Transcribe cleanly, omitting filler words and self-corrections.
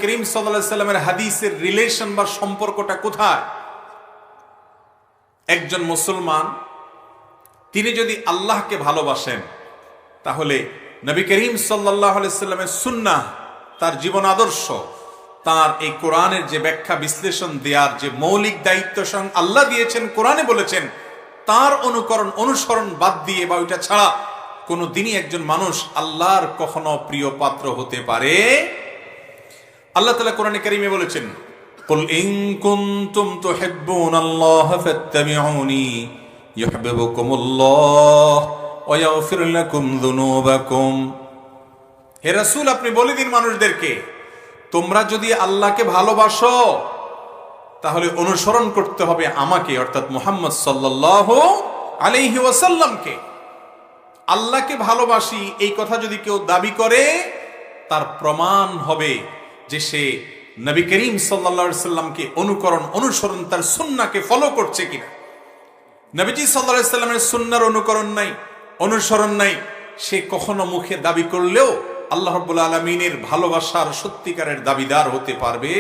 করিম সাল্লাল্লাহু আলাইহি সাল্লামের হাদিসের রিলেশন বা সম্পর্কটা কোথায়? একজন মুসলমান তিনি যদি আল্লাহকে ভালোবাসেন তাহলে নবী করিম সাল্লাল্লাহু আলাইহি সাল্লামের সুন্নাহ, তার জীবন আদর্শ, তার এই কোরআনের যে ব্যাখ্যা বিশ্লেষণ দেওয়ার যে মৌলিক দায়িত্ব স্বয়ং আল্লাহ দিয়েছেন, কোরআনে বলেছেন, তার অনুসরণ বাদ দিয়ে বা ওইটা ছাড়া কোনো দিনই একজন মানুষ আল্লাহর কখনো প্রিয় পাত্র হতে পারে? আল্লাহ তাআলা কোরআনে কারীমে বলেছেন, কুল ইন কুনতুম তুহিব্বুনাল্লাহা ফাত্তাবিউনি ইউহিব্বুকুমুল্লাহ ওয়া ইয়াগফির লাকুম যুনুবাকুম। হে রাসূল, আপনি বলে দিন মানুষদেরকে, তোমরা যদি আল্লাহকে ভালোবাসো তাহলে অনুসরণ করতে হবে আমাকে, অর্থাৎ মুহাম্মদ সাল্লাল্লাহু আলাইহি ওয়াসাল্লামকে। আল্লাহকে ভালোবাসি এই কথা যদি কেউ দাবি করে, তার প্রমাণ হবে যে সে নবী করিম সাল্লাল্লাহু আলাইহি সাল্লামকে অনুসরণ তার সুন্নাহকে ফলো করছে কিনা। নবীজি সাল্লাল্লাহু আলাইহি সাল্লামের সুন্নাহর অনুসরণ নাই, সে কখনো মুখে দাবি করলেও আল্লাহ রাব্বুল আলামিনের ভালোবাসার সত্যিকারের দাবিদার হতে পারবে